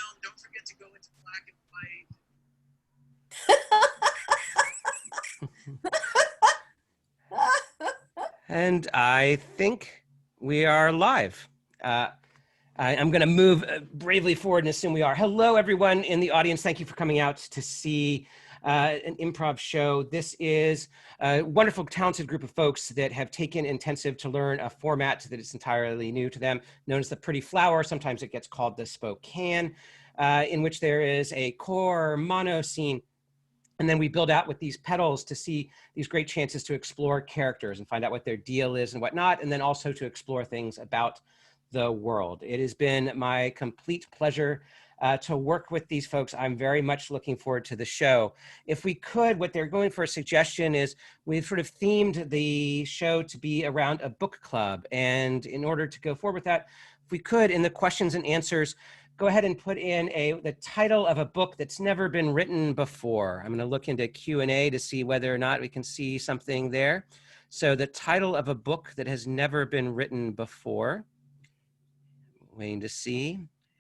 film. Don't forget to go into black and white. And I think we are live. I'm going to move bravely forward and assume we are. Hello, everyone in the audience. Thank you for coming out to see an improv show. This is a wonderful, talented group of folks that have taken intensive to learn a format that is entirely new to them, known as the Pretty Flower. Sometimes it gets called the Spokane, in which there is a core mono scene. And then we build out with these petals to see these great chances to explore characters and find out what their deal is and whatnot, and then also to explore things about the world. It has been my complete pleasure to work with these folks. I'm very much looking forward to the show. If we could, what they're going for a suggestion is we've sort of themed the show to be around a book club. And in order to go forward with that, if we could, in the questions and answers, go ahead and put in the title of a book that's never been written before. I'm going to look into Q&A to see whether or not we can see something there. So the title of a book that has never been written before. Waiting to see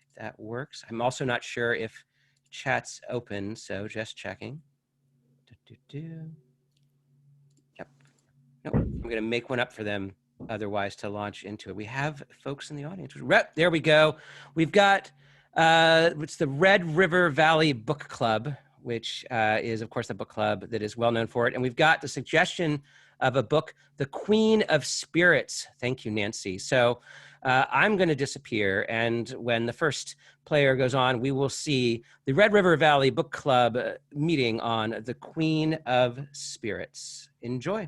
if that works. I'm also not sure if chat's open, so just checking. Yep. Nope. I'm going to make one up for them otherwise to launch into it. We have folks in the audience. There we go. We've got it's the Red River Valley Book Club, which is, of course, the book club that is well known for it. And we've got the suggestion of a book, The Queen of Spirits. Thank you, Nancy. So I'm going to disappear. And when the first player goes on, we will see the Red River Valley Book Club meeting on The Queen of Spirits. Enjoy.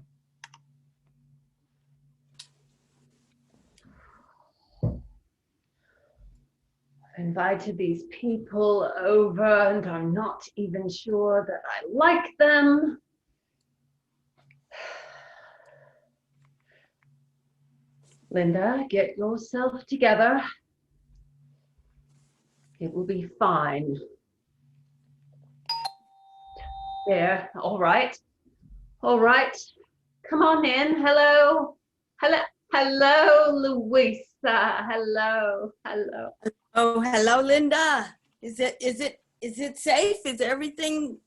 Invited these people over and I'm not even sure that I like them. Linda, get yourself together. It will be fine. There, all right. All right. Come on in. Hello. Hello. Hello, Louisa. Hello. Hello. Oh, hello, Linda. Is it safe? Is everything?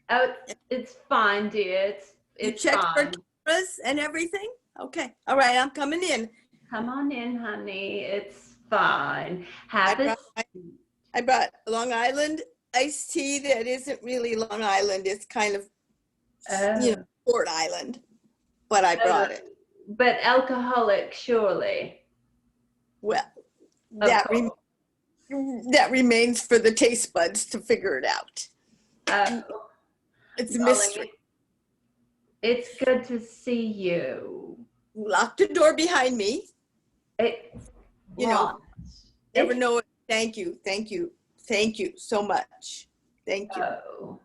Oh, it's fine, dear. It's you checked fine. for cameras and everything? Okay. All right, I'm coming in. Come on in, honey. It's fine. I brought Long Island iced tea that isn't really Long Island. It's kind of, Port Island, but I brought it. But alcoholic, surely. Well, that remains for the taste buds to figure it out. It's a mystery. It's good to see you. Lock the door behind me. Never know it. Thank you so much. Thank you. Oh.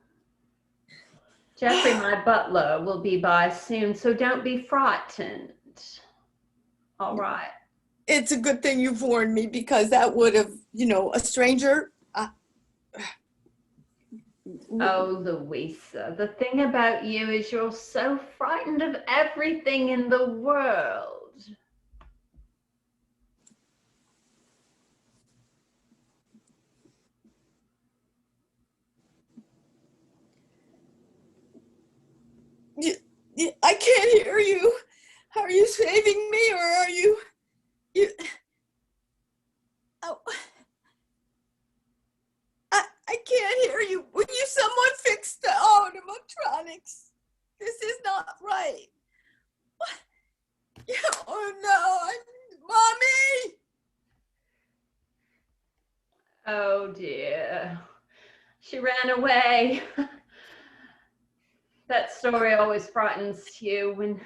Jeffrey, my butler, will be by soon, so don't be frightened. All right. It's a good thing you've warned me because that would have, a stranger. Oh, Louisa, the thing about you is you're so frightened of everything in the world. I can't hear you. Are you saving me or are you? Oh, I can't hear you. Will you someone fix the animatronics? This is not right. What? Oh no, Mommy! Oh dear, she ran away. That story always frightens you when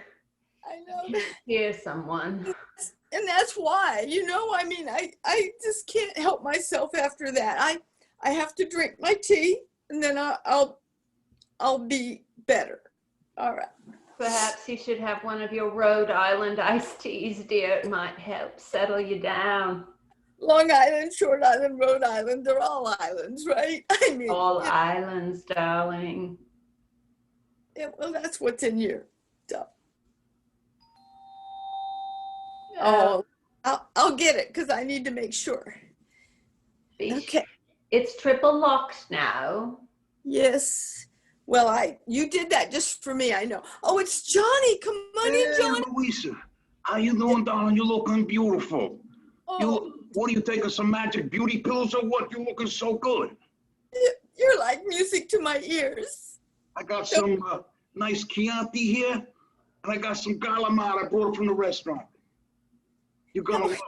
you hear someone. And that's why, I just can't help myself after that. I have to drink my tea and then I'll be better. All right. Perhaps you should have one of your Rhode Island iced teas, dear. It might help settle you down. Long Island, Short Island, Rhode Island, they're all islands, right? All islands, darling. Yeah, well, that's what's in your stuff. I'll get it because I need to make sure. Okay. It's triple locked now. Yes. Well, you did that just for me, I know. Oh, it's Johnny. Come on in, Johnny. Louisa. How you doing, darling? You looking beautiful. Oh, What are you taking, some magic beauty pills or what? You looking so good. you're like music to my ears. I got some nice Chianti here, and I got some Galamad I brought it from the restaurant. You're gonna love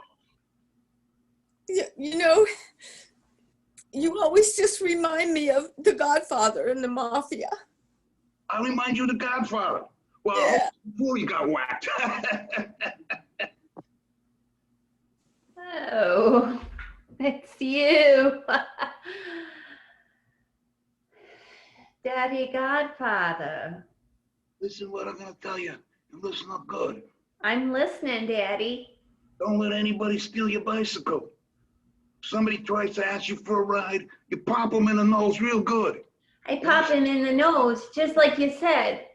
it. You know, you always just remind me of The Godfather and the Mafia. I remind you of The Godfather. Well, Yeah. before you got whacked. Oh, it's you. Daddy Godfather. Listen what I'm gonna tell you, and listen up good. I'm listening, Daddy. Don't let anybody steal your bicycle. If somebody tries to ask you for a ride, you pop them in the nose real good. I pop him in the nose, just like you said.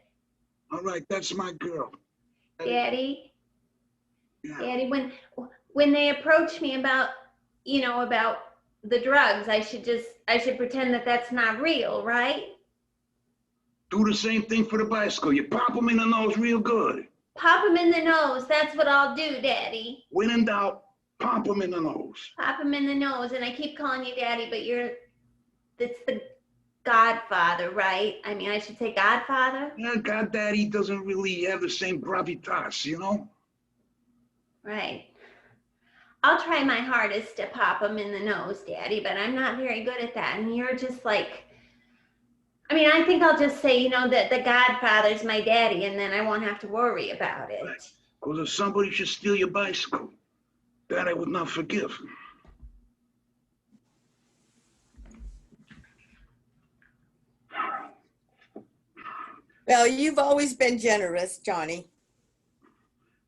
All right, that's my girl. Daddy, Yeah. Daddy, when they approach me about, about the drugs, I should pretend that that's not real, right? Do the same thing for the bicycle. You pop them in the nose real good. Pop him in the nose. That's what I'll do, Daddy. When in doubt, pop them in the nose. Pop him in the nose, and I keep calling you Daddy, but it's the Godfather, right? I mean, I should say Godfather? Yeah, Goddaddy doesn't really have the same gravitas, you know? Right. I'll try my hardest to pop him in the nose, Daddy, but I'm not very good at that. And you're just like, I think I'll just say, that the Godfather's my daddy, and then I won't have to worry about it. Right. Because if somebody should steal your bicycle, that I would not forgive. Well, you've always been generous, Johnny.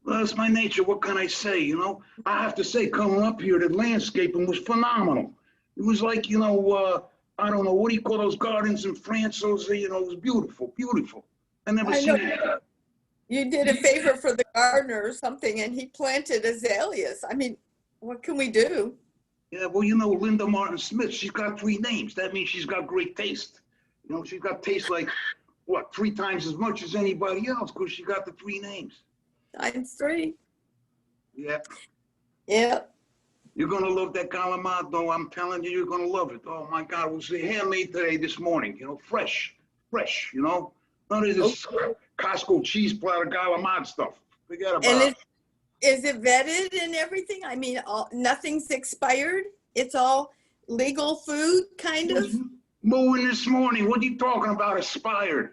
Well, it's my nature. What can I say, you know? I have to say, coming up here, the landscaping was phenomenal. It was like, I don't know, what do you call those gardens in France? Those, it was beautiful, beautiful. I never I seen know. it. You did a favor for the gardener or something, and he planted azaleas. What can we do? Yeah, well, Linda Martin Smith, she's got 3 names. That means she's got great taste. She's got taste like, 3 times as much as anybody else because she got the 3 names. Times 3. Yeah. Yep. You're going to love that Calamado. I'm telling you, you're going to love it. Oh, my God. It was handmade today, this morning. Fresh, none of this Costco cheese platter Calamad stuff. Forget about it. Is it vetted and everything? Nothing's expired? It's all legal food, kind of? Mooing this morning. What are you talking about, expired?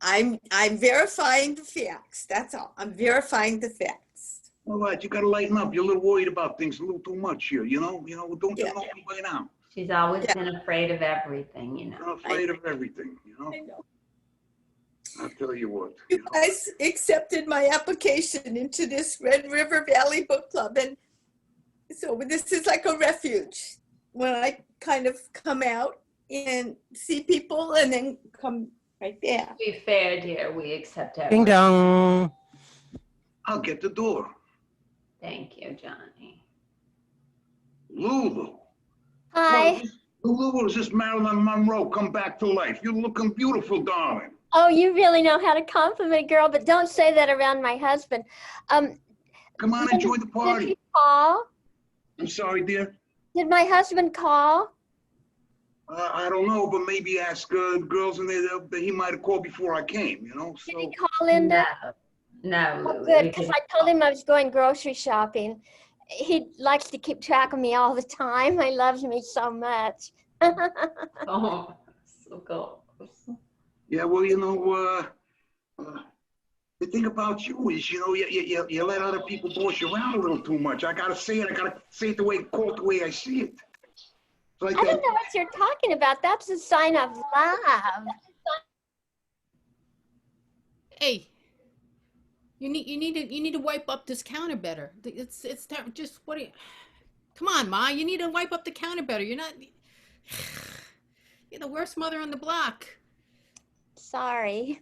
I'm verifying the facts. That's all. I'm verifying the facts. All right, you got to lighten up. You're a little worried about things a little too much here, Don't you know me by now? She's always been afraid of everything, I'm afraid of everything, I know. I'll tell you what. You guys accepted my application into this Red River Valley Book Club, and so this is like a refuge when I kind of come out and see people and then come right there. To be fair, dear, we accept Ding everyone. dong. I'll get the door. Thank you, Johnny. Lulu. Hi. Lulu, is this Marilyn Monroe come back to life? You're looking beautiful, darling. Oh, you really know how to compliment a girl, but don't say that around my husband. Come on, enjoy the Did party. he call? I'm sorry, dear. Did my husband call? I don't know, but maybe ask the girls in there that he might have called before I came, Did So he call, Linda? No, Oh, Lulu. good, because I told him I was going grocery shopping. He likes to keep track of me all the time. He loves me so much. Oh, so cool. yeah, well, the thing about you is, you let other people boss you around a little too much. I gotta say it. I gotta say it call it the way I see it. It's like I don't know what you're talking about. That's a sign of love. Hey, you need to wipe up this counter better. It's just what? Come on, Ma. You need to wipe up the counter better. You're the worst mother on the block. Sorry.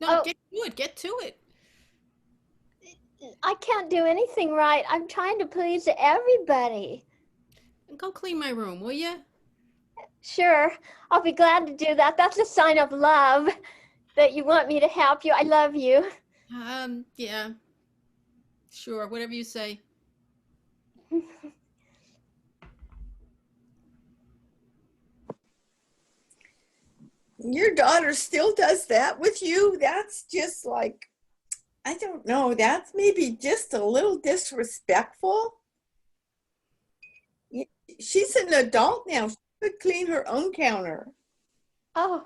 No, Oh. Get to it. I can't do anything right. I'm trying to please everybody. Go clean my room, will you? Sure, I'll be glad to do that. That's a sign of love that you want me to help you. I love you. Yeah. Sure, whatever you say. Your daughter still does that with you? That's just like, I don't know, that's maybe just a little disrespectful. She's an adult now. She could clean her own counter. Oh,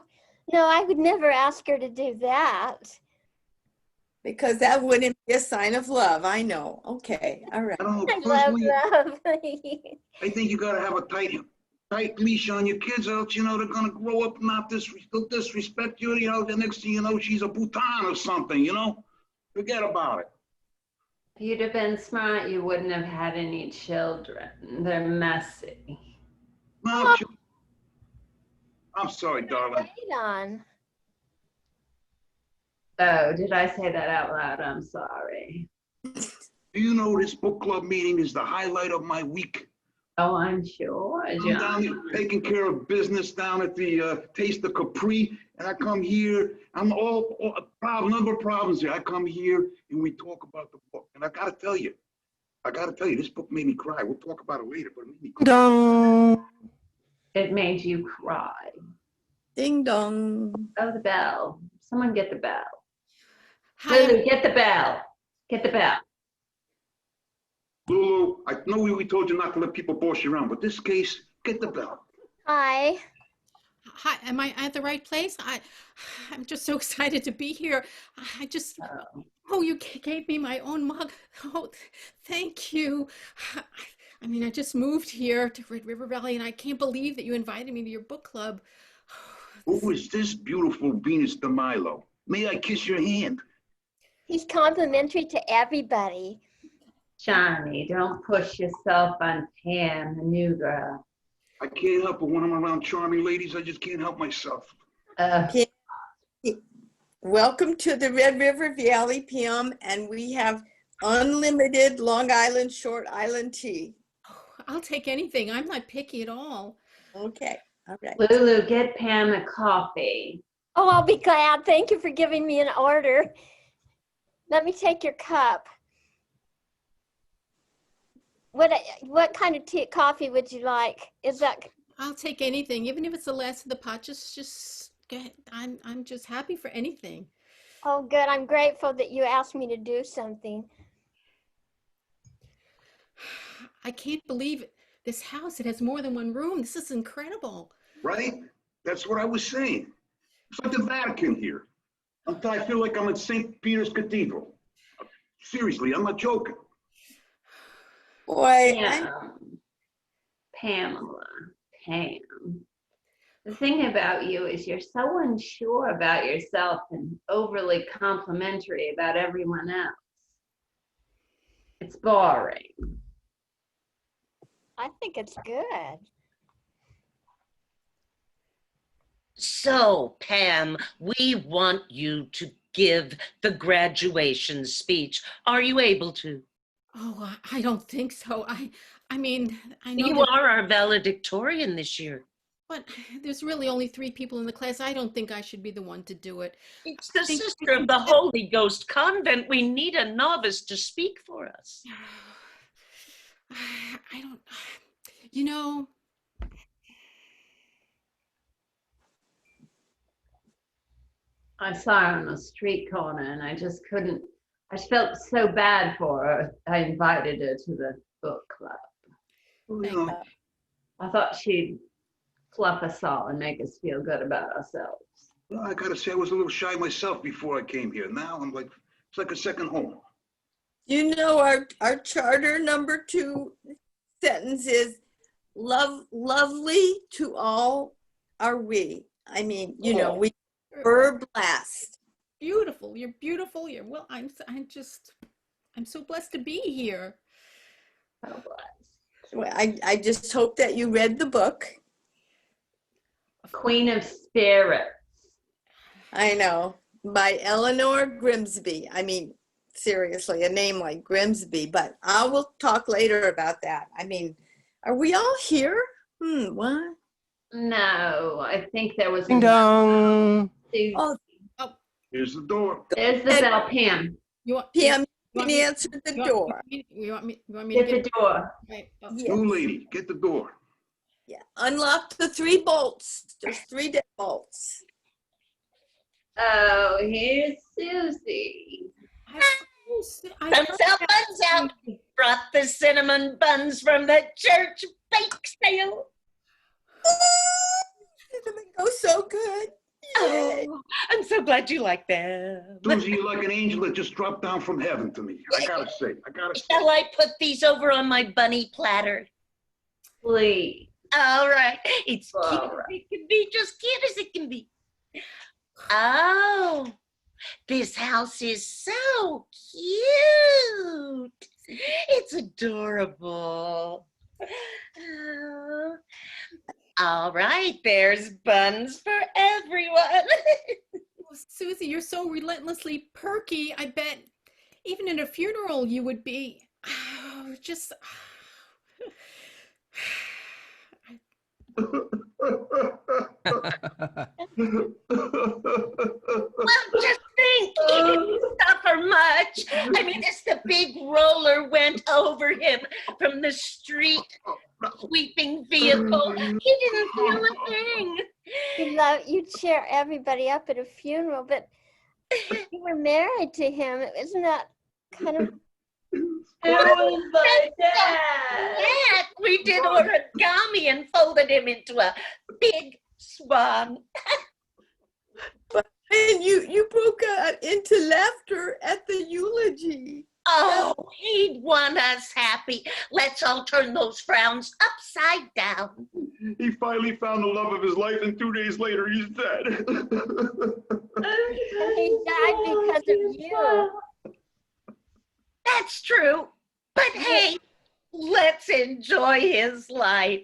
no, I would never ask her to do that. Because that wouldn't be a sign of love. I know. Okay. All right. I don't know. I love Personally, love. I think you gotta have a tight leash on your kids, or else, they're gonna grow up and not disrespect you. The next thing you know, she's a Bhutan or something. Forget about it. If you'd have been smart, you wouldn't have had any children. They're messy. No, I'm sorry, darling. On. Oh, did I say that out loud? I'm sorry. Do you know this book club meeting is the highlight of my week? Oh, I'm sure, I'm down John. here taking care of business down at the Taste of Capri, and I come here. I'm all number of problems here. I come here and we talk about the book, and I gotta tell you, this book made me cry. We'll talk about it later, but it made me cry. Dong. It made you cry. Ding dong. Oh, the bell. Someone get the bell. Hi, Lulu, get the bell. Get the bell. Lulu, I know we told you not to let people boss you around, but this case, get the bell. Hi. Hi, am I at the right place? I'm just so excited to be here. You gave me my own mug. Oh, thank you. I just moved here to Red River Valley, and I can't believe that you invited me to your book club. Who is this beautiful Venus de Milo? May I kiss your hand? He's complimentary to everybody. Johnny, don't push yourself on Pam, the new girl. I can't help it when I'm around charming ladies. I just can't help myself. Welcome to the Red River Valley, Pam, and we have unlimited Long Island Short Island tea. I'll take anything. I'm not picky at all. Okay. All right. Lulu, get Pam a coffee. Oh, I'll be glad. Thank you for giving me an order. Let me take your cup. What kind of tea, coffee would you like? Is that? I'll take anything, even if it's the last of the pot. Just get. I'm just happy for anything. Oh, good. I'm grateful that you asked me to do something. I can't believe it. This house, it has more than one room. This is incredible. Right? That's what I was saying. It's like the Vatican here. Until I feel like I'm at St. Peter's Cathedral. Seriously, I'm not joking. Boy, Yeah. Pam. The thing about you is you're so unsure about yourself and overly complimentary about everyone else. It's boring. I think it's good. So, Pam, we want you to give the graduation speech. Are you able to? Oh, I don't think so. I know You are our valedictorian this year. but there's really only 3 people in the class. I don't think I should be the one to do it. It's the sister of the Holy Ghost convent. We need a novice to speak for us. I don't, you know, I saw her on a street corner and I just couldn't, I felt so bad for her. I invited her to the book club. You know, I thought she'd fluff us all and make us feel good about ourselves. well, I gotta say, I was a little shy myself before I came here. Now I'm like, it's like a second home. you know our charter number 2 sentence is lovely to all are we. I mean, we verb blast. beautiful. You're beautiful. Well, I'm so blessed to be here. Oh, bless. Well, I just hope that you read the book. Queen of Spirits. I know, by Eleanor Grimsby. I mean, seriously, a name like Grimsby, but I will talk later about that. I mean, are we all here? What? No, I think there was. Ding dong. Oh, Here's the door. There's the bell, Pam. You want, Pam, you can want me- answer the you door. want me to Get get the door. right, Yes. New lady, get the door. Yeah. Unlock the 3 bolts. There's 3 dead bolts. Oh, here's Susie. Buns out, buns out. Brought the cinnamon buns from the church bake sale. Cinnamon goes so good. Yay. Oh, I'm so glad you like them. Susie, you're like an angel that just dropped down from heaven to me. I gotta say. Shall I put these over on my bunny platter? Please. All right. It's cute All as right. it can be, just cute as it can be. Oh, this house is so cute. It's adorable. Oh. All right, there's buns for everyone. Oh, Susie, you're so relentlessly perky. I bet even at a funeral you would be just. Well, just think, he didn't suffer much. I mean, as the big roller went over him from the street sweeping vehicle, he didn't feel a thing. You'd cheer everybody up at a funeral, but you were married to him. Isn't that kind of? It was my dad. Yeah, we did origami and folded him into a big swan. And you broke out into laughter at the eulogy. Oh, he'd want us happy. Let's all turn those frowns upside down. He finally found the love of his life, and 2 days later, he's dead. He died because of you. That's true. But hey, let's enjoy his life.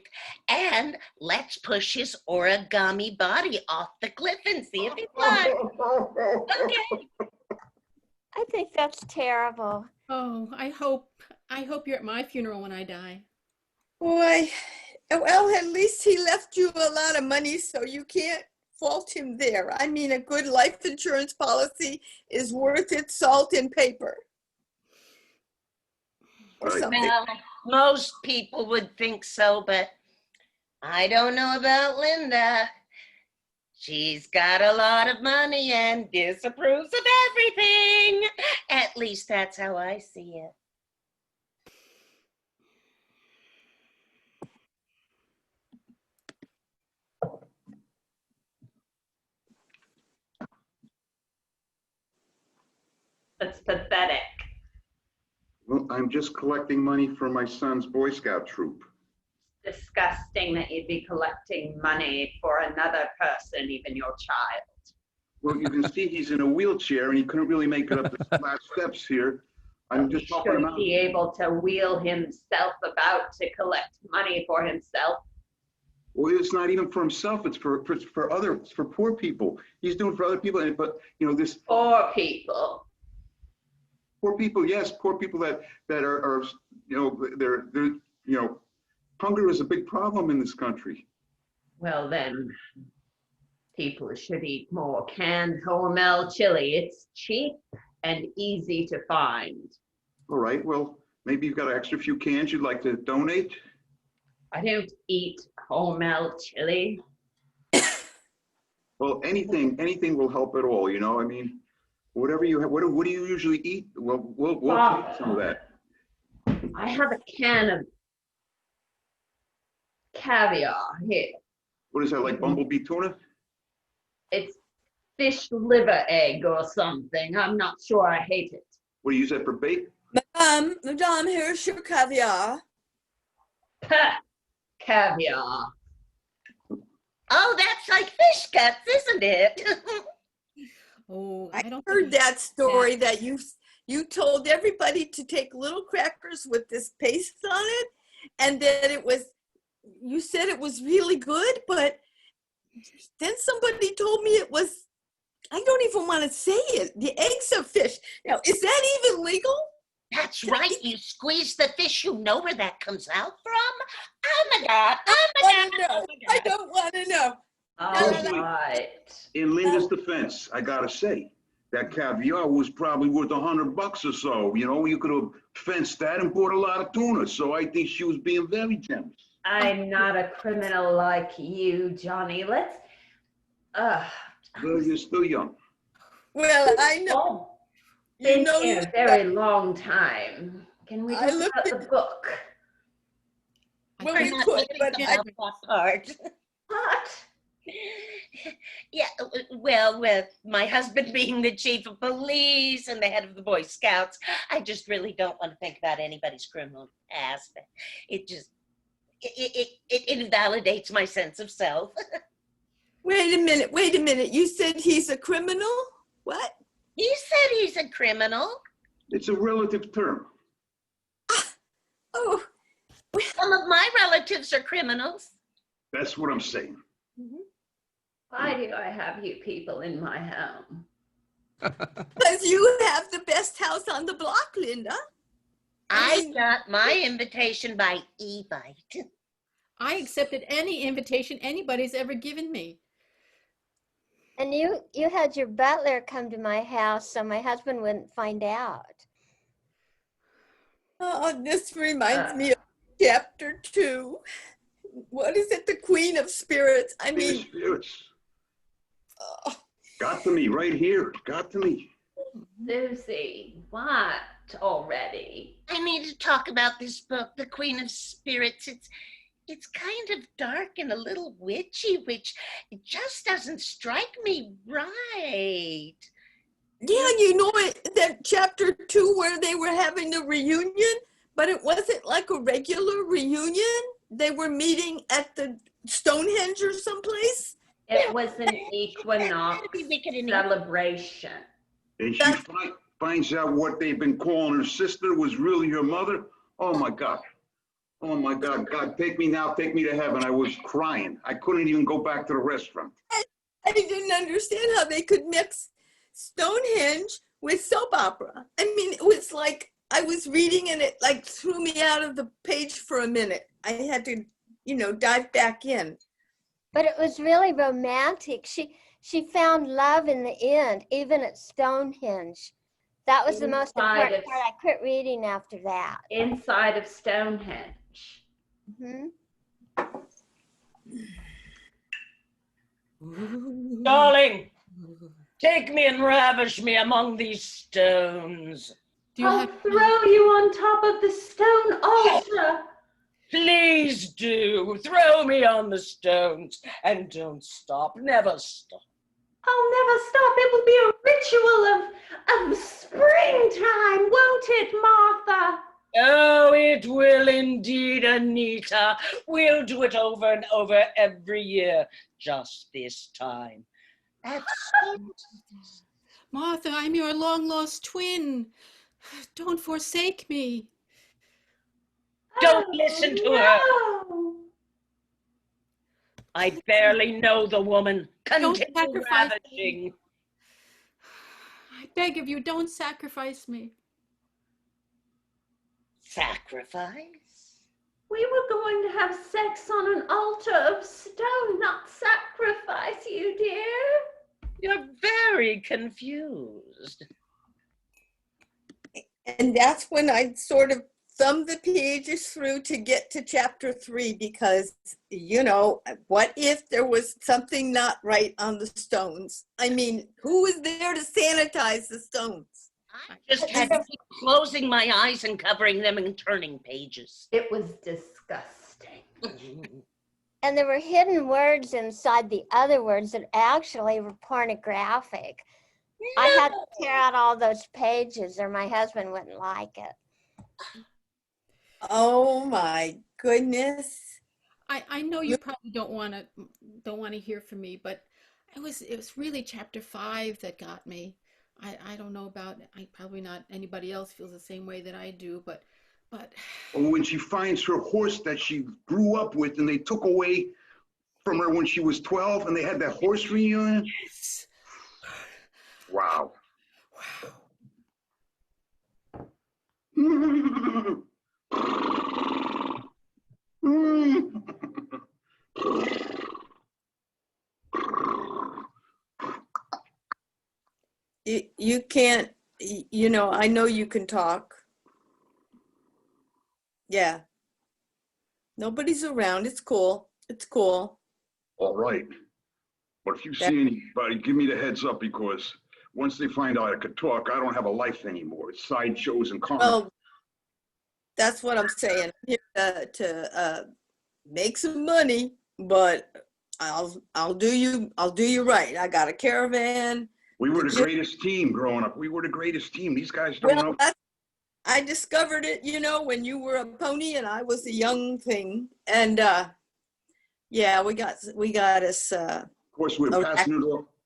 And let's push his origami body off the cliff and see if he flies. Okay. I think that's terrible. Oh, I hope you're at my funeral when I die. Boy, well, at least he left you a lot of money, so you can't fault him there. I mean, a good life insurance policy is worth its salt in paper. Or Right. something. Well, most people would think so, but I don't know about Linda. She's got a lot of money and disapproves of everything. At least that's how I see it. That's pathetic. Well, I'm just collecting money for my son's Boy Scout troop. Disgusting that you'd be collecting money for another person, even your child. Well, you can see he's in a wheelchair, and he couldn't really make it up the last steps here. I'm just helping him Should out. be able to wheel himself about to collect money for himself. Well, it's not even for himself. It's for poor people. He's doing for other people, but this Poor people. poor people. Yes, poor people that are they're hunger is a big problem in this country. Well then, people should eat more canned Hormel chili. It's cheap and easy to find. All right. Well, maybe you've got an extra few cans you'd like to donate. I don't eat Hormel chili. Well, anything will help at all. I mean, whatever you have. What do you usually eat? Well, we'll take some of that. I have a can of caviar here. What is that, like bumblebee tuna? It's fish liver egg or something. I'm not sure. I hate it. What do you use that for bait? Madame, here's your caviar. Pah, caviar. Oh, that's like fish guts, isn't it? Oh, I don't heard think that story that you told everybody to take little crackers with this paste on it, and that you said it was really good, but then somebody told me it was I don't even want to say it. The eggs of fish. Now, is that even legal? That's right. You squeeze the fish, you know where that comes out from? Oh my God. Oh my God. Oh my I God. don't want to know. All no. right. In Linda's defense, I gotta say, that caviar was probably worth $100 or so. You know, you could have fenced that and bought a lot of tuna. So I think she was being very generous. I'm not a criminal like you, Johnny. Let's, Well, you're still young. Well, I know. oh, You been know, in a very long time. Can we I talk looked about the book? well, We're we not could, talking but about that part. What? Yeah, well, with my husband being the chief of police and the head of the Boy Scouts, I just really don't want to think about anybody's criminal past. It just, it invalidates my sense of self. wait a minute. You said he's a criminal? What? He said he's a criminal. It's a relative term. Oh, Some of my relatives are criminals. That's what I'm saying. Why do I have you people in my home? because you have the best house on the block, Linda. I got my invitation by e-bite. I accepted any invitation anybody's ever given me. And you had your butler come to my house so my husband wouldn't find out. Oh, this reminds me of chapter 2. What is it? The Queen of Spirits. I mean, Spirits. oh, Got to me right here. Got to me. Lucy, what already? I need to talk about this book, The Queen of Spirits. It's kind of dark and a little witchy, which it just doesn't strike me right. yeah, you know it, that chapter 2 where they were having a reunion, but it wasn't like a regular reunion. They were meeting at the Stonehenge or someplace. It was an equinox celebration. And she finds out what they've been calling her sister was really her mother. Oh my God. Oh my God. God, take me now. Take me to heaven. I was crying. I couldn't even go back to the restaurant. I didn't understand how they could mix Stonehenge with soap opera. I mean, it was like I was reading and it like threw me out of the page for a minute. I had to, you know, dive back in. But it was really romantic. She found love in the end, even at Stonehenge. That was the most important part. I quit reading after that. Inside of Stonehenge. Darling, take me and ravish me among these stones. I'll throw you on top of the stone altar. Please do. Throw me on the stones and don't stop. Never stop. I'll never stop. It will be a ritual of springtime, won't it, Martha? Oh, it will indeed, Anita. We'll do it over and over every year, just this time. Martha, I'm your long-lost twin. Don't forsake me. Don't listen to her. I barely know the woman. Continue ravishing. I beg of you, don't sacrifice me. Sacrifice? We were going to have sex on an altar of stone, not sacrifice you, dear. You're very confused. And that's when I sort of thumbed the pages through to get to chapter 3 because, you know, what if there was something not right on the stones? I mean, who was there to sanitize the stones? I just had to keep closing my eyes and covering them and turning pages. It was disgusting. And there were hidden words inside the other words that actually were pornographic. No. I had to tear out all those pages or my husband wouldn't like it. Oh my goodness. I know you probably don't want to hear from me, but it was really chapter 5 that got me. I don't know about, probably not anybody else feels the same way that I do, but. When she finds her horse that she grew up with and they took away from her when she was 12 and they had that horse reunion. Yes. Wow. You can't, you know, I know you can talk. Yeah. Nobody's around. It's cool. It's cool. All right. But if you That- see anybody, give me the heads up, because once they find out I could talk, I don't have a life anymore. It's sideshows and carnivals. Well, that's what I'm saying. I'm here to make some money, but I'll do you right. I got a caravan. We were the Did you- greatest team growing up. We were the greatest team. These guys don't know. Well, I discovered it, you know, when you were a pony and I was a young thing. And yeah, we got us. Of course, we're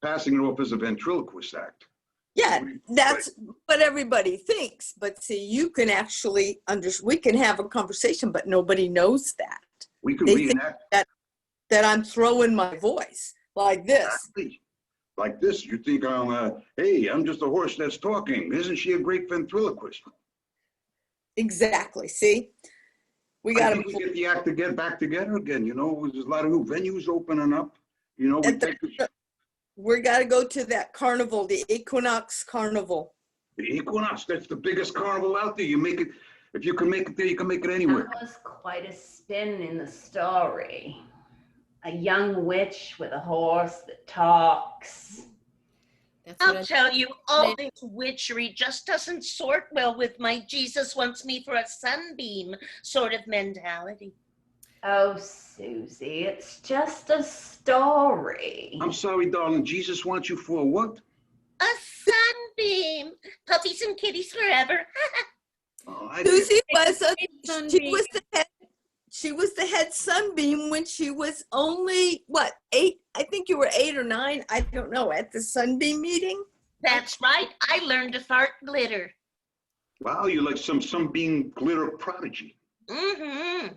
passing it off as a ventriloquist act. Yeah, that's what everybody thinks. But see, you can actually we can have a conversation, but nobody knows that. We can They think reenact. that I'm throwing my voice like this. Exactly. Like this, you think hey, I'm just a horse that's talking. Isn't she a great ventriloquist? Exactly. See, we I got think we to. get the act to get back together again. You know, there's a lot of new venues opening up. You know, We got to go to that carnival, the Equinox Carnival. the Equinox. That's the biggest carnival out there. You make it. If you can make it there, you can make it anywhere. That was quite a spin in the story. A young witch with a horse that talks. That's what I'll tell you, all this witchery just doesn't sort well with my Jesus wants me for a sunbeam sort of mentality. Oh, Susie, it's just a story. I'm sorry, darling. Jesus wants you for what? A sunbeam. Puppies and kitties forever. Oh, I Susie was Sunbeam. she was the head sunbeam when she was only what, 8? I think you were 8 or 9. I don't know, at the sunbeam meeting. That's right. I learned to fart glitter. Wow, you're like some sunbeam glitter prodigy. Mm-hmm.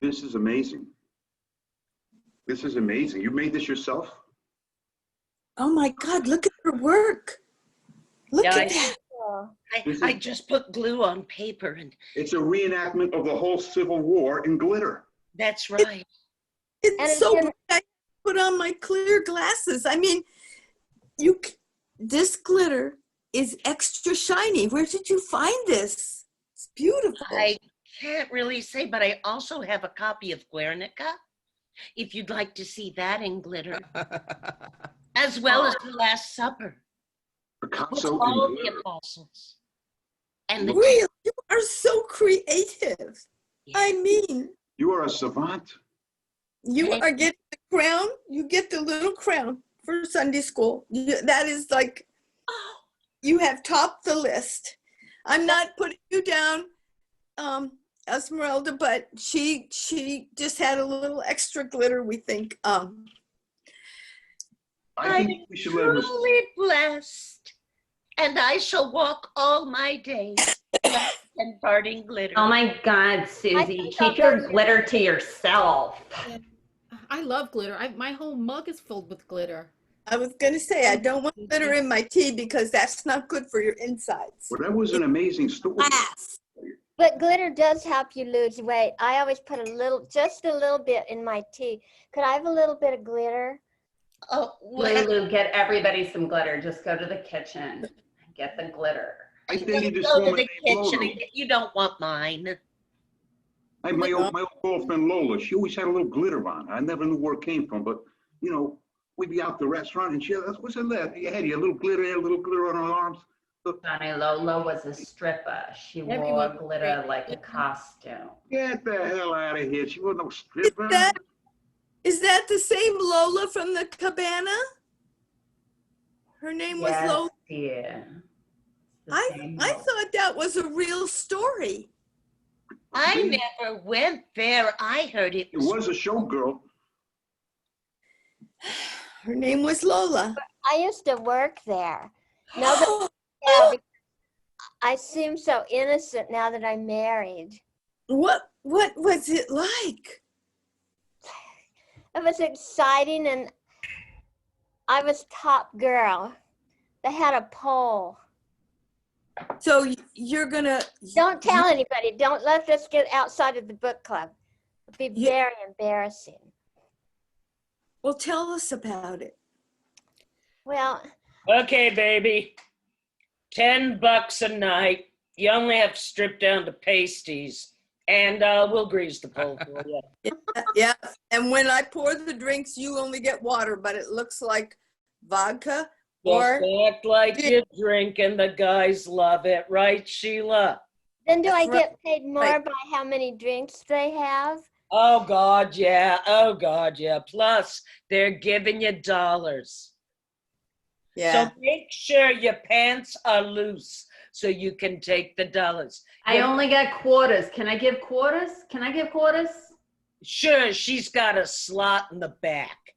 This is amazing. This is amazing. You made this yourself? Oh my God, look at her work. Look Yeah, at that. I just put glue on paper, and It's a reenactment of the whole Civil War in glitter. that's right. It's And so again- bright. I put on my clear glasses. I mean, this glitter is extra shiny. Where did you find this? It's beautiful. I can't really say, but I also have a copy of Guernica, if you'd like to see that in glitter, as well as The Last Supper with Picasso all in the glitter. apostles. And the Really, you are so creative. Yeah. I mean, You are a savant. you Thank are getting the crown. You get the little crown for Sunday school. That is like, you have topped the list. I'm not putting you down, Esmeralda, but she just had a little extra glitter, we think. I I'm think we should let her. truly blessed, and I shall walk all my days blessed and farting glitter. Oh my God, Susie, think I'll keep your go- glitter to yourself. I love glitter. My whole mug is filled with glitter. I was going to say, I don't want glitter in my tea because that's not good for your insides. Well, that was an amazing story. Glass. But glitter does help you lose weight. I always put just a little bit in my tea. Could I have a little bit of glitter? Oh, well, Lulu, get everybody some glitter. Just go to the kitchen and get the glitter. I dated this go to woman the named kitchen Lola. and you don't want mine. I had my old girlfriend Lola. She always had a little glitter on. I never knew where it came from, but you know, we'd be out the restaurant and she, what's in there? You had a little glitter, a little glitter on her arms. Johnny, Lola was a stripper. She wore Everyone- glitter like a costume. Get the hell out of here. She wasn't no stripper. Is that the same Lola from the cabana? Her name was Yes, Lola. dear. The I same I Lola. thought that was a real story. I never went there. I heard it It was a showgirl. Her name was Lola. I used to work there. Now that yeah, because I seem so innocent now that I'm married. What was it like? It was exciting, and I was top girl. They had a poll. So you're gonna. Don't tell anybody. Don't let this get outside of the book club. It'd be Yeah. very embarrassing. Well, tell us about it. Well, Okay, baby. $10 a night. You only have to strip down to pasties, and we'll grease the pole for you. Yeah. And when I pour the drinks, you only get water, but it looks like vodka. Or Just act like you drink, and the guys love it, right, Sheila? then do I That's right. get paid more Right. by how many drinks they have? Oh God, yeah. Oh God, yeah. Plus, they're giving you dollars. Yeah. So make sure your pants are loose so you can take the dollars. I only got quarters. Can I give quarters? Can I give quarters? Sure, she's got a slot in the back.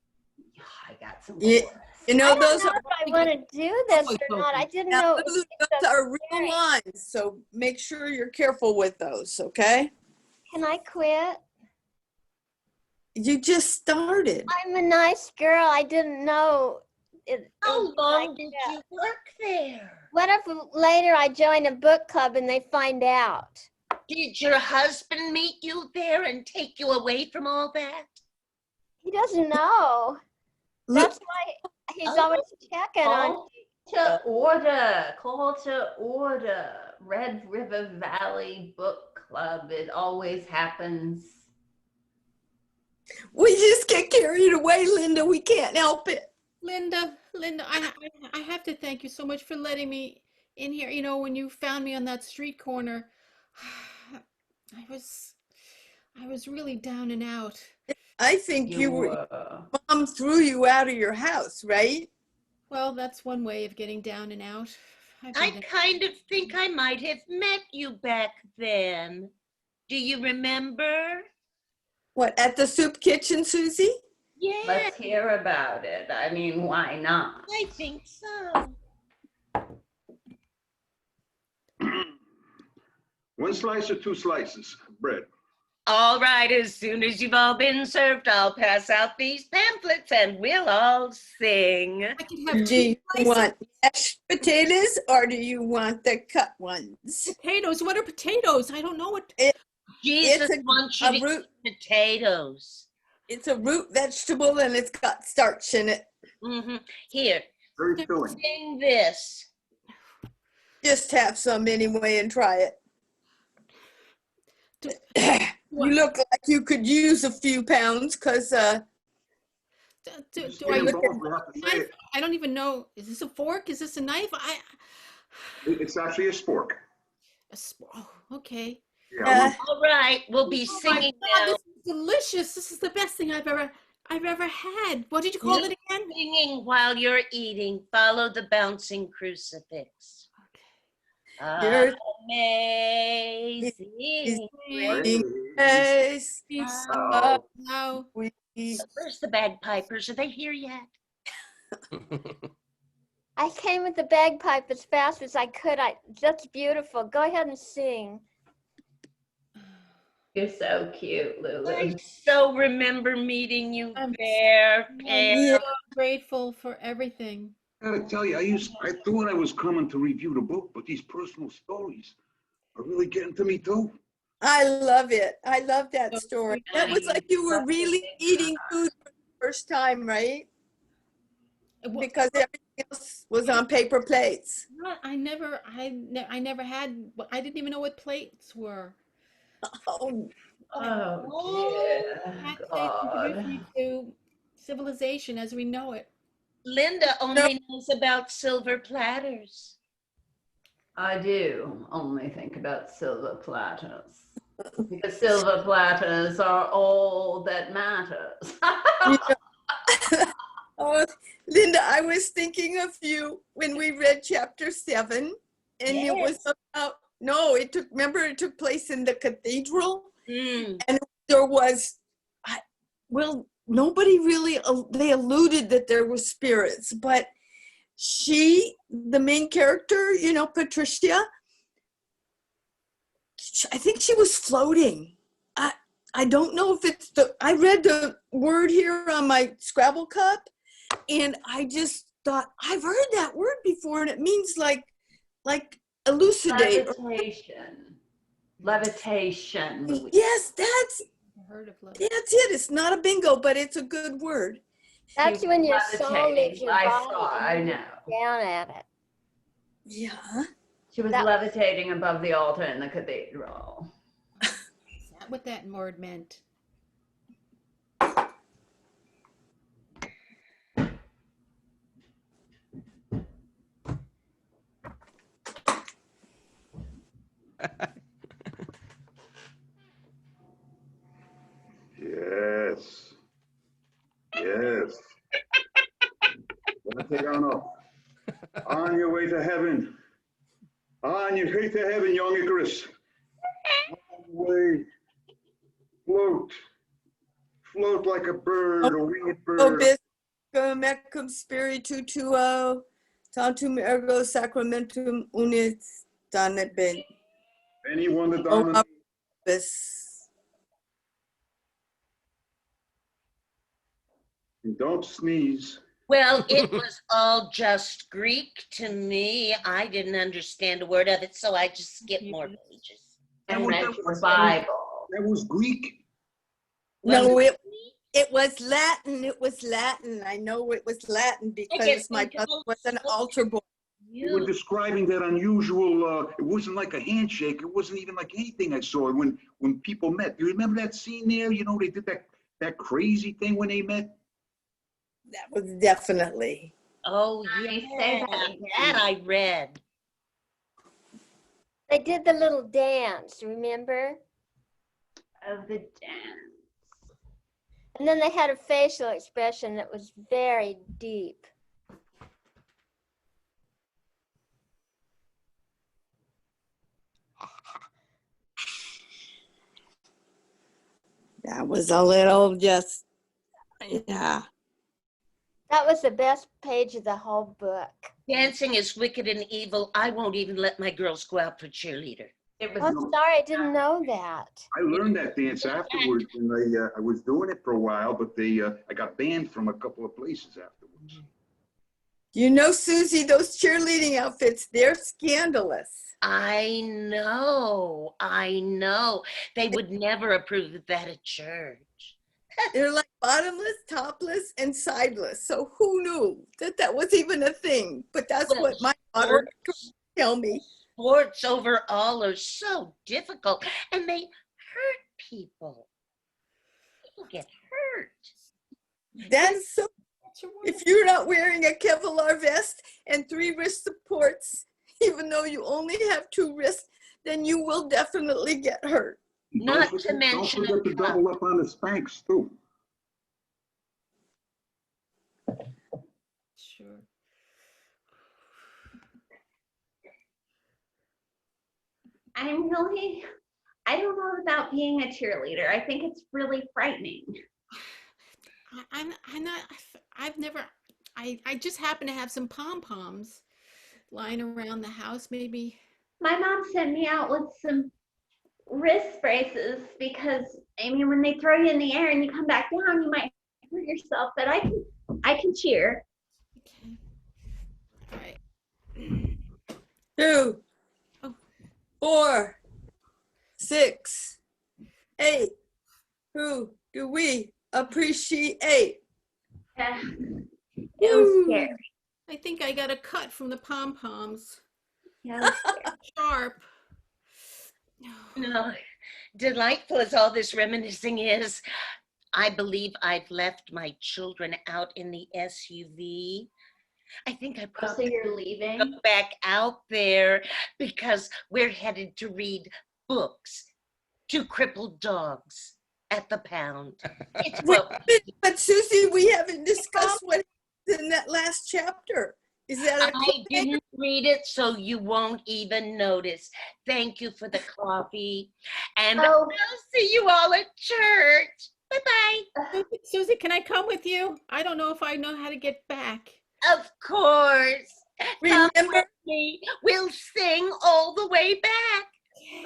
Yeah, I got some Yeah. quarters. You I know, don't those know are, if I want to do this or not. I didn't know. It was those are real scary. lines, so make sure you're careful with those, okay? Can I quit? You just started. I'm a nice girl. I didn't know. It How was long like did that. you work there? What if later I join a book club and they find out? Did your husband meet you there and take you away from all that? He doesn't know. That's why he's Oh. always checking on. Call to order. Call to order. Red River Valley Book Club. It always happens. We just get carried away, Linda. We can't help it. Linda, I have to thank you so much for letting me in here. You know, when you found me on that street corner, I was really down and out. I think Mom threw you out of your house, right? Well, that's one way of getting down and out. I've I been down- kind of think I might have met you back then. Do you remember? What, at the soup kitchen, Susie? Yeah, Let's hear about it. I mean, why not? I think so. One slice or two slices of bread? All right, as soon as you've all been served, I'll pass out these pamphlets and we'll all sing. I could have Do you two slices want mashed potatoes or do you want the cut ones? of potatoes. What are potatoes? I don't know what. Jesus It's wants you a to root. eat potatoes. It's a root vegetable and it's got starch in it. Here, Very filling. sing this. Just have some anyway and try it. Do, You look like you could use a few pounds because do I Damn use balls, we have to a say knife? it. I don't even know. Is this a fork? Is this a knife? It's actually a spork. Oh, okay. Yeah. All right, we'll be Oh my singing God, now. this is delicious. This is the best thing I've ever had. What did you call it again? Singing while you're eating. Follow the bouncing crucifix. You're- Amazing. Yes. Oh. No. Where's the bagpipers? Are they here yet? I came with the bagpipe as fast as I could. That's beautiful. Go ahead and sing. You're so cute, Lulu. I so remember meeting you I'm there, Pam. I'm so grateful for everything. I gotta tell you, I thought I was coming to review the book, but these personal stories are really getting to me too. I love it. I love that So story. sweet. That was like you were really eating food for the first time, right? Because everything else was on paper plates. I never had. I didn't even know what plates were. Oh, Oh, That dear place introduced God. me to civilization as we know it. Linda only knows about silver platters. I do only think about silver platters. Because silver platters are all that matters. oh, Linda, I was thinking of you when we read chapter 7, and it was about, it took place in the cathedral, and there was, nobody really, they alluded that there were spirits, but the main character, Patricia, I think she was floating. I don't know if it's I read the word here on my Scrabble cup, and I just thought, I've heard that word before, and it means like elucidate. Levitation. Yes, that's Heard of love. it. It's not a bingo, but it's a good word. That's when your soul leaves your body. I know. Down at it. Yeah. She was levitating above the altar in the cathedral. Is that what that word meant? Yes. Yes. Levitate on up. On your way to heaven. On your way to heaven, young Icarus. On your way. Float. Float like a bird, a winged bird. Obiscum mecum spiritu tuo, tantum ergo sacramentum unit donat ben. Anyone that dominates. And don't sneeze. Well, it was all just Greek to me. I didn't understand a word of it, so I just skipped more pages. And read the Bible. That was Greek? No, it was Latin. It was Latin. I know it was Latin because my brother was an altar boy. You were describing that unusual, it wasn't like a handshake. It wasn't even like anything I saw when people met. You remember that scene there? You know, they did that crazy thing when they met? That was definitely. Oh, yeah, that I read. They did the little dance, remember? Of the dance. And then they had a facial expression that was very deep. That was a little just, yeah. That was the best page of the whole book. Dancing is wicked and evil. I won't even let my girls go out for cheerleader. It was Oh, sorry, I didn't know that. I learned that dance afterwards, and I was doing it for a while, but I got banned from a couple of places afterwards. You know, Susie, those cheerleading outfits, they're scandalous. I know. They would never approve of that at church. They're like bottomless, topless, and sideless. So who knew that was even a thing? But that's Well, what my daughter tell me. Sports overall are so difficult, and they hurt people. People get hurt. That's so. If you're not wearing a Kevlar vest and 3 wrist supports, even though you only have 2 wrists, then you will definitely get hurt. Not to mention don't forget to double up on the Spanx too. Sure. I don't know about being a cheerleader. I think it's really frightening. I just happen to have some pom-poms lying around the house, maybe. My mom sent me out with some wrist braces because, I mean, when they throw you in the air and you come back down, you might hurt yourself, but I can cheer. Okay. All right. 2, 4, 6, 8. Who do we appreciate? Yeah. It was scary. I think I got a cut from the pom-poms. Yeah, it was scary. Sharp. No, delightful as all this reminiscing is, I believe I've left my children out in the SUV. I think I So probably you're leaving? go back out there because we're headed to read books to crippled dogs at the pound. It's But Susie, we haven't discussed what is in that last chapter. Is that a I didn't read it, so you won't even notice. Thank you for the coffee. And I'll see you all at church. Bye-bye. Susie, can I come with you? I don't know if I know how to get back. Of course. Come Remember, with me. We'll sing all the way back.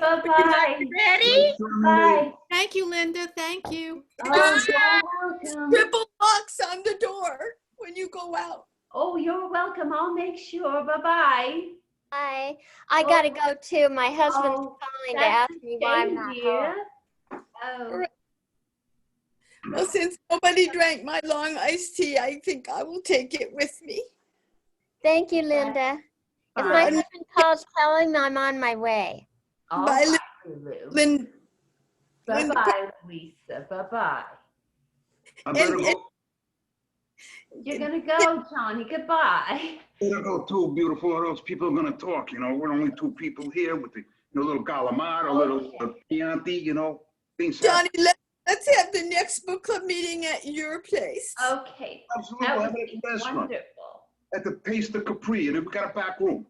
Bye-bye. Ready? Bye. Thank you, Linda. Thank you. Oh, you're welcome. Triple locks on the door when you go out. Oh, you're welcome. I'll make sure. Bye-bye. Bye. I gotta go too. My husband's Oh, calling to that's ask me why I'm okay, not dear. home. Oh, Well, since nobody drank my long iced tea, I think I will take it with me. Thank you, Linda. If my bye. husband calls, tell him I'm on my way. All Bye, right, Lulu. Linda, Bye-bye, Louisa. Bye-bye. I better And- go. You're gonna go, Johnny. Goodbye. Better go too, beautiful, or else people are gonna talk, you know. We're only two people here with the little Calamar, a little Chianti, you know. Things happen. Johnny, let's have the next book club meeting at your place. Okay. Absolutely. That Have would it be at the restaurant. wonderful. At the Taste of Capri, and we got a back room.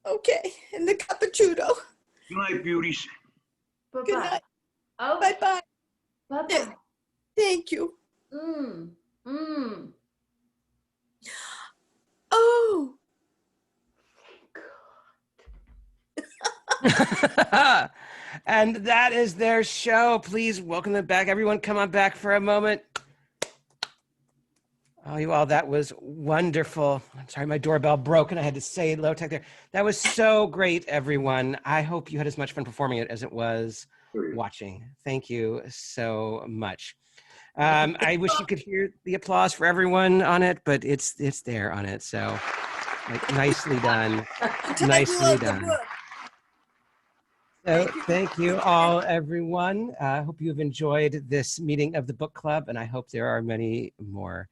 Okay, and the cappuccino. Good night, beauties. Good Bye-bye. night. Oh, Bye-bye. bye-bye. Thank you. Mm. Oh, And that is their show. Please welcome them back. Everyone, come on back for a moment. Oh, you all, that was wonderful. I'm sorry, my doorbell broke and I had to say low tech there. That was so great, everyone. I hope you had as much fun performing it as it was watching. Thank you so much. I wish you could hear the applause for everyone on it, but it's there on it. So like, nicely done. Nicely done. So thank you all, everyone. I hope you've enjoyed this meeting of the book club, and I hope there are many more.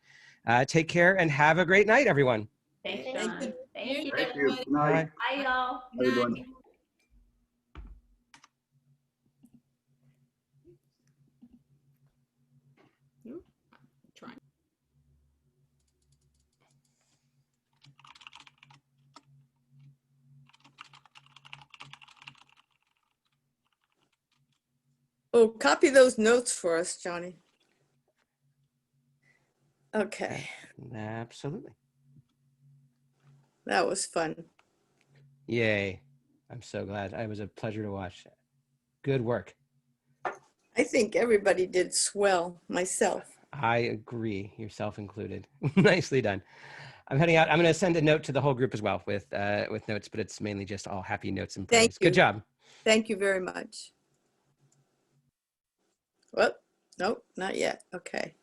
Take care and have a great night, everyone. Thanks, Thank John. you. Thank you. Thank you. everybody. Good night. Bye, y'all. How you doing? Trying. oh, copy those notes for us, Johnny. Okay, Absolutely. that was fun. Yay. I'm so glad. It was a pleasure to watch. Good work. I think everybody did swell, myself. I agree, yourself included. Nicely done. I'm heading out. I'm going to send a note to the whole group as well with notes, but it's mainly just all happy notes and praise. Thank you. Good job. Thank you very much. Well, nope, not yet. Okay.